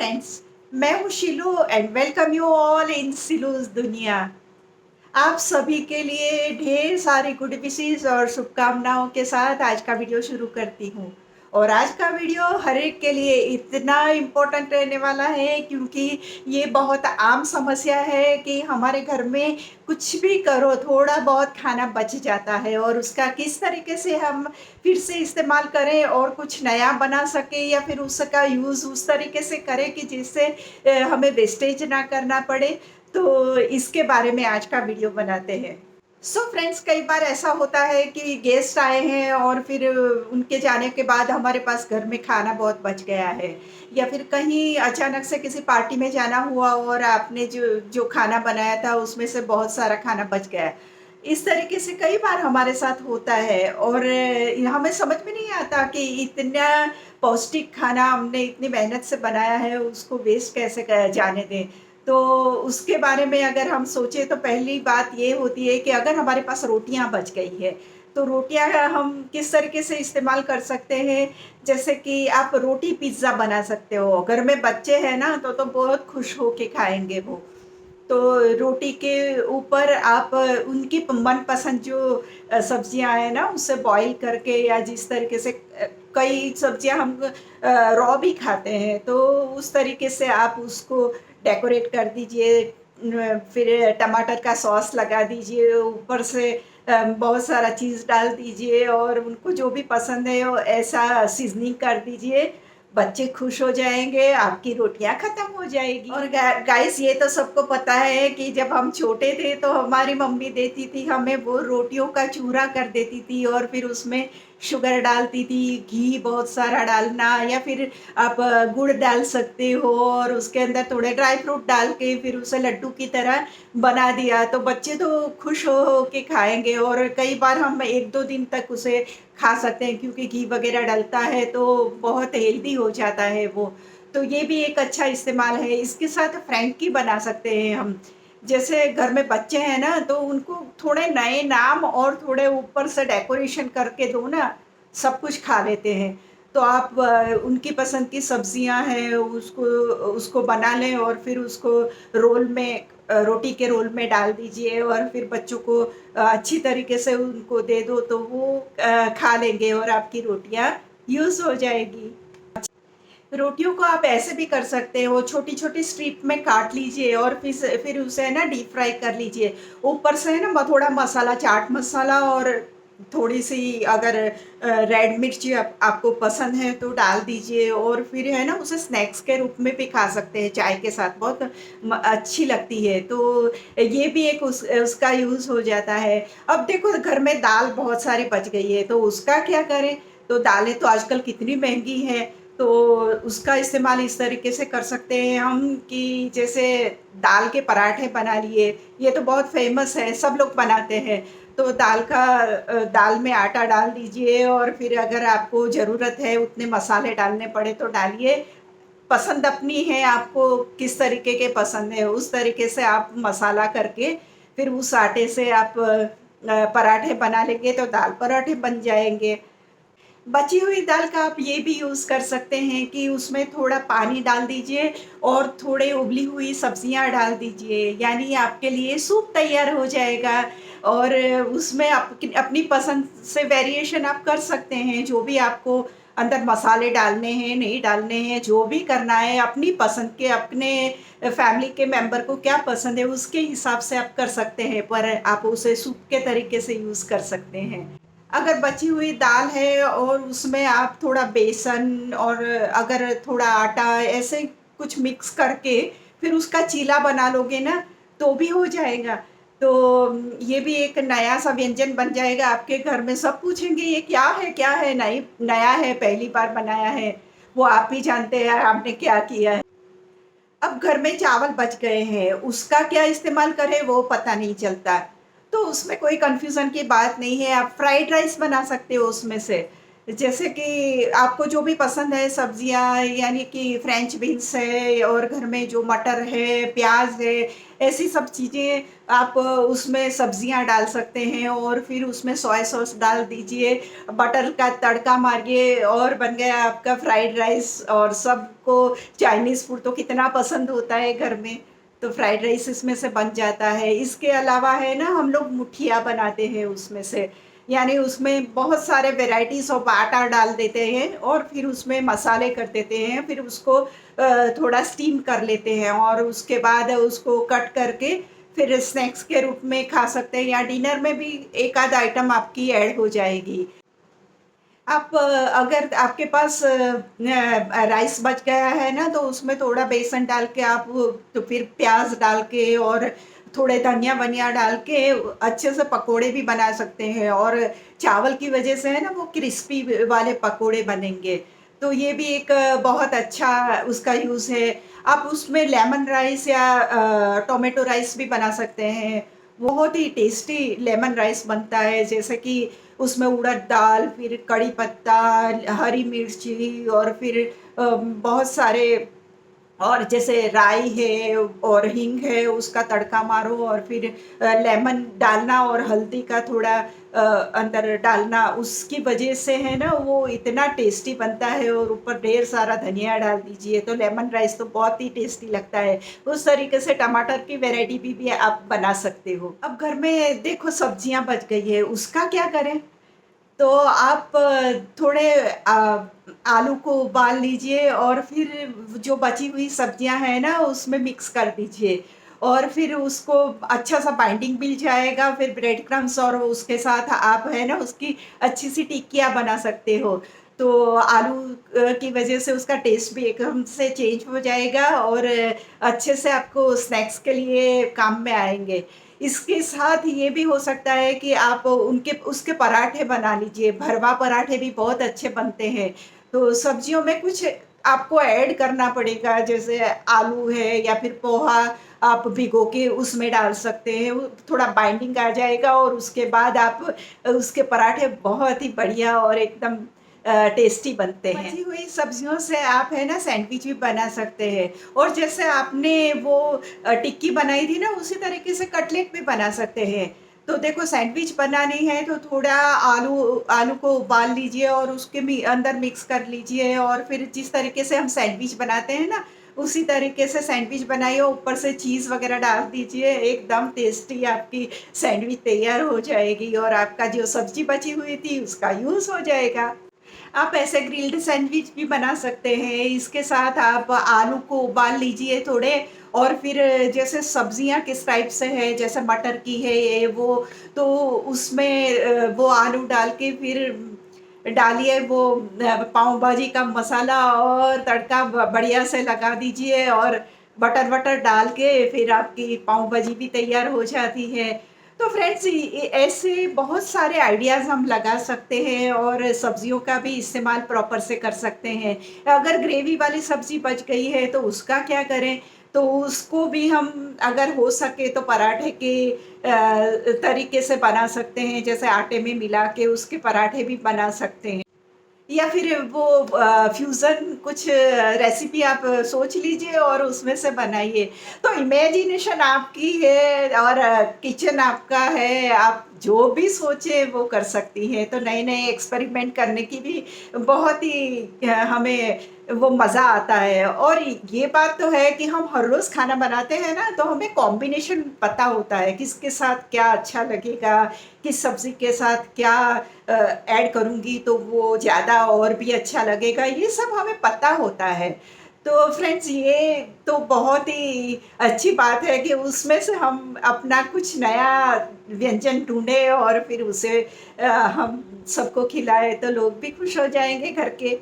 Friends, मैं हूँ Shilu and welcome you all in Shilu's दुनिया। आप सभी के लिए ढेर सारी गुड विशेस और शुभकामनाओं के साथ आज का वीडियो शुरू करती हूँ। और आज का वीडियो हर एक के लिए इतना इम्पोर्टेंट रहने वाला है क्योंकि ये बहुत आम समस्या है कि हमारे घर में कुछ भी करो थोड़ा बहुत खाना बच जाता है और उसका किस तरीके से हम फिर से इस्तेमाल करें और कुछ नया बना सकें या फिर उसका यूज़ उस तरीके से करें कि जिससे हमें वेस्टेज ना करना पड़े। तो इसके बारे में आज का वीडियो बनाते हैं। सो फ्रेंड्स, कई बार ऐसा होता है कि गेस्ट आए हैं और फिर उनके जाने के बाद हमारे पास घर में खाना बहुत बच गया है, या फिर कहीं अचानक से किसी पार्टी में जाना हुआ और आपने जो जो खाना बनाया था उसमें से बहुत सारा खाना बच गया। इस तरीके से कई बार हमारे साथ होता है और हमें समझ में नहीं आता कि इतना पौष्टिक खाना हमने इतनी मेहनत से बनाया है उसको वेस्ट कैसे जाने दें। तो उसके बारे में अगर हम सोचें तो पहली बात ये होती है कि अगर हमारे पास रोटियां बच गई है तो रोटियां हम किस तरीके से इस्तेमाल कर सकते हैं। जैसे कि आप रोटी पिज्ज़ा बना सकते हो, घर में बच्चे हैं ना तो बहुत खुश होके खाएंगे वो। तो रोटी के ऊपर आप उनकी मनपसंद जो सब्जियां हैं ना उसे बॉईल करके या जिस तरीके से कई सब्जियां हम रॉ भी खाते हैं, तो उस तरीके से आप उसको डेकोरेट कर दीजिए। फिर टमाटर का सॉस लगा दीजिए ऊपर से, बहुत सारा चीज़ डाल दीजिए और उनको जो भी पसंद है वो ऐसा सीजनिंग कर दीजिए। बच्चे खुश हो जाएँगे, आपकी रोटियाँ खत्म हो जाएगी। और गाइस, ये तो सबको पता है कि जब हम छोटे थे तो हमारी मम्मी देती थी हमें वो रोटियों का चूरा कर देती थी और फिर उसमें शुगर डालती थी, घी बहुत सारा डालना या फिर आप गुड़ डाल सकते हो और उसके अंदर थोड़े ड्राई फ्रूट डाल के फिर उसे लड्डू की तरह बना दिया तो बच्चे तो खुश हो के खाएँगे। और कई बार हम 1-2 दिन तक उसे खा सकते हैं क्योंकि घी वगैरह डलता है तो बहुत हेल्दी हो जाता है वो। तो ये भी एक अच्छा इस्तेमाल है। इसके साथ फ्रैंकी बना सकते हैं हम। जैसे घर में बच्चे हैं ना तो उनको थोड़े नए नाम और थोड़े ऊपर से डेकोरेशन करके दो ना, सब कुछ खा लेते हैं। तो आप उनकी पसंद की सब्जियां हैं उसको उसको बना लें और फिर उसको रोल में, रोटी के रोल में डाल दीजिए और फिर बच्चों को अच्छी तरीके से उनको दे दो तो वो खा लेंगे और आपकी रोटियां यूज़ हो जाएगी। रोटियों को आप ऐसे भी कर सकते हो, छोटी-छोटी स्ट्रिप में काट लीजिए और फिर उसे है ना डीप फ्राई कर लीजिए। ऊपर से है ना थोड़ा मसाला, चाट मसाला और थोड़ी-सी अगर रेड मिर्ची आपको पसंद है तो डाल दीजिए और फिर है ना उसे स्नैक्स के रूप में भी खा सकते हैं, चाय के साथ बहुत अच्छी लगती है। तो ये भी एक उसका यूज़ हो जाता है। अब देखो घर में दाल बहुत सारी बच गई है तो उसका क्या करें? तो दालें तो आजकल कितनी महँगी हैं, तो उसका इस्तेमाल इस तरीके से कर सकते हैं हम कि जैसे दाल के पराठे बना लिए, ये तो बहुत फ़ेमस है, सब लोग बनाते हैं। तो दाल में आटा डाल दीजिए और फिर अगर आपको ज़रूरत है उतने मसाले डालने पड़े तो डालिए। पसंद अपनी है, आपको किस तरीके के पसंद है, उस तरीके से आप मसाला करके फिर उस आटे से आप पराठे बना लेंगे तो दाल पराठे बन जाएँगे। बची हुई दाल का आप ये भी यूज़ कर सकते हैं कि उसमें थोड़ा पानी डाल दीजिए और थोड़े उबली हुई सब्जियां डाल दीजिए, यानी आपके लिए सूप तैयार हो जाएगा। और उसमें अपनी पसंद से वेरिएशन आप कर सकते हैं, जो भी आपको अंदर मसाले डालने हैं नहीं डालने हैं, जो भी करना है अपनी पसंद के, अपने फैमिली के मेंबर को क्या पसंद है उसके हिसाब से आप कर सकते हैं, पर आप उसे सूप के तरीके से यूज़ कर सकते हैं। अगर बची हुई दाल है और उसमें आप थोड़ा बेसन और अगर थोड़ा आटा ऐसे कुछ मिक्स करके फिर उसका चीला बना लोगे ना तो भी हो जाएगा। तो ये भी एक नया सा व्यंजन बन जाएगा आपके घर में, सब पूछेंगे ये क्या है क्या है, नई नया है पहली बार बनाया है, वो आप ही जानते हैं आपने क्या किया है। अब घर में चावल बच गए हैं, उसका क्या इस्तेमाल करें वो पता नहीं चलता। तो उसमें कोई कन्फ्यूज़न की बात नहीं है, आप फ्राइड राइस बना सकते हो उसमें से। जैसे कि आपको जो भी पसंद है सब्जियाँ, यानी कि फ्रेंच बीन्स है और घर में जो मटर है, प्याज़ है, ऐसी सब चीज़ें आप उसमें सब्जियाँ डाल सकते हैं और फिर उसमें सोया सॉस डाल दीजिए, बटर का तड़का मारिए और बन गया आपका फ्राइड राइस। और सबको चाइनीज़ फूड तो कितना पसंद होता है घर में, तो फ्राइड राइस इसमें से बन जाता है। इसके अलावा है ना, हम लोग मुठिया बनाते हैं उसमें से, यानी उसमें बहुत सारे वैराइटीज़ ऑफ आटा डाल देते हैं और फिर उसमें मसाले कर देते हैं, फिर उसको थोड़ा स्टीम कर लेते हैं और उसके बाद उसको कट करके फिर स्नैक्स के रूप में खा सकते हैं, या डिनर में भी एक आध आइटम आपकी ऐड हो जाएगी। आप अगर आपके पास राइस बच गया है ना, तो उसमें थोड़ा बेसन डाल के आप तो फिर प्याज़ डाल के और थोड़े धनिया-वनिया डाल के अच्छे से पकोड़े भी बना सकते हैं, और चावल की वजह से है ना, वो क्रिस्पी वाले पकोड़े बनेंगे। तो ये भी एक बहुत अच्छा उसका यूज़ है। आप उसमें लेमन राइस या टोमेटो राइस भी बना सकते हैं। बहुत ही टेस्टी लेमन राइस बनता है, जैसे कि उसमें उड़द दाल, फिर कड़ी पत्ता, हरी मिर्ची और फिर बहुत सारे, और जैसे राई है और हींग है, उसका तड़का मारो और फिर लेमन डालना और हल्दी का थोड़ा अंदर डालना, उसकी वजह से है ना वो इतना टेस्टी बनता है, और ऊपर ढेर सारा धनिया डाल दीजिए तो लेमन राइस तो बहुत ही टेस्टी लगता है। उस तरीके से टमाटर की वैरायटी भी आप बना सकते हो। अब घर में देखो सब्जियां बच गई है, उसका क्या करें? तो आप थोड़े आलू को उबाल लीजिए और फिर जो बची हुई सब्जियां हैं ना उसमें मिक्स कर दीजिए, और फिर उसको अच्छा सा बाइंडिंग मिल जाएगा, फिर ब्रेड क्रम्स और उसके साथ आप है ना उसकी अच्छी सी टिक्कियाँ बना सकते हो। तो आलू की वजह से उसका टेस्ट भी एकदम से चेंज हो जाएगा और अच्छे से आपको स्नैक्स के लिए काम में आएँगे। इसके साथ ये भी हो सकता है कि आप उनके उसके पराठे बना लीजिए, भरवा पराठे भी बहुत अच्छे बनते हैं। तो सब्जियों में कुछ आपको ऐड करना पड़ेगा, जैसे आलू है या फिर पोहा आप भिगो के उसमें डाल सकते हैं, वो थोड़ा बाइंडिंग आ जाएगा और उसके बाद आप उसके पराठे बहुत ही बढ़िया और एकदम टेस्टी बनते हैं। बची हुई सब्जियों से आप है ना सैंडविच भी बना सकते हैं, और जैसे आपने वो टिक्की बनाई थी ना, उसी तरीके से कटलेट भी बना सकते हैं। तो देखो सैंडविच बनानी है तो थोड़ा आलू आलू को उबाल लीजिए और उसके अंदर मिक्स कर लीजिए, और फिर जिस तरीके से हम सैंडविच बनाते हैं ना, उसी तरीके से सैंडविच बनाइए, ऊपर से चीज़ वगैरह डाल दीजिए, एकदम टेस्टी आपकी सैंडविच तैयार हो जाएगी और आपका जो सब्जी बची हुई थी उसका यूज़ हो जाएगा। आप ऐसे ग्रिल्ड सैंडविच भी बना सकते हैं। इसके साथ आप आलू को उबाल लीजिए थोड़े, और फिर जैसे सब्जियां किस टाइप से है, जैसे मटर की है ये वो, तो उसमें वो आलू डाल के फिर डालिए वो पाव भाजी का मसाला और तड़का बढ़िया से लगा दीजिए, और बटर वटर डाल के फिर आपकी पाव भाजी भी तैयार हो जाती है। तो फ्रेंड्स, ऐसे बहुत सारे आइडियाज़ हम लगा सकते हैं और सब्जियों का भी इस्तेमाल प्रॉपर से कर सकते हैं। अगर ग्रेवी वाली सब्जी बच गई है तो उसका क्या करें? तो उसको भी हम अगर हो सके तो पराठे के तरीके से बना सकते हैं, जैसे आटे में मिला के उसके पराठे भी बना सकते हैं। या फिर वो फ्यूज़न कुछ रेसिपी आप सोच लीजिए और उसमें से बनाइए। तो इमेजिनेशन आपकी है और किचन आपका है, आप जो भी सोचें वो कर सकती हैं। तो नए-नए एक्सपेरिमेंट करने की भी बहुत ही हमें वो मज़ा आता है, और ये बात तो है कि हम हर रोज़ खाना बनाते हैं ना, तो हमें कॉम्बिनेशन पता होता है, किसके साथ क्या अच्छा लगेगा, किस सब्ज़ी के साथ क्या ऐड करूँगी तो वो ज़्यादा और भी अच्छा लगेगा, ये सब हमें पता होता है। तो फ्रेंड्स, ये तो बहुत ही अच्छी बात है कि उसमें से हम अपना कुछ नया व्यंजन ढूँढे और फिर उसे हम सबको खिलाएँ तो लोग भी खुश हो जाएँगे घर के।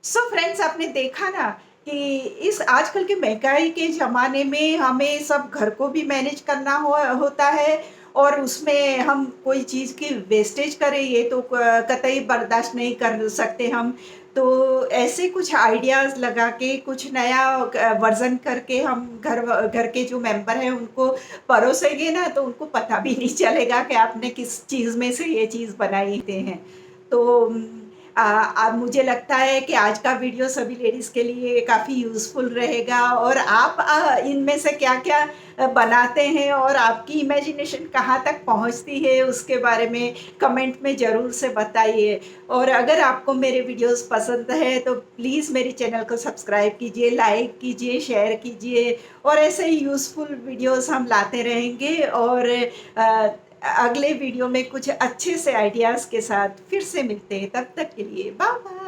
सो फ्रेंड्स, आपने देखा ना कि इस आजकल के महंगाई के ज़माने में हमें सब घर को भी मैनेज करना होता है, और उसमें हम कोई चीज़ की वेस्टेज करें ये तो कतई बर्दाश्त नहीं कर सकते हम। तो ऐसे कुछ आइडियाज़ लगा के कुछ नया वर्ज़न करके हम घर के जो मेंबर हैं उनको परोसेंगे ना, तो उनको पता भी नहीं चलेगा कि आपने किस चीज़ में से ये चीज़ बनाई थे हैं। तो मुझे लगता है कि आज का वीडियो सभी लेडीज़ के लिए काफ़ी यूज़फुल रहेगा और आप इनमें से क्या-क्या बनाते हैं और आपकी इमेजिनेशन कहाँ तक पहुँचती है उसके बारे में कमेंट में ज़रूर से बताइए। और अगर आपको मेरे वीडियोज़ पसंद है तो प्लीज़ मेरे चैनल को सब्सक्राइब कीजिए, लाइक कीजिए, शेयर कीजिए और ऐसे ही यूज़फुल वीडियोज़ हम लाते रहेंगे और अगले वीडियो में कुछ अच्छे से आइडियाज़ के साथ फिर से मिलते हैं। तब तक के लिए बाय बाय।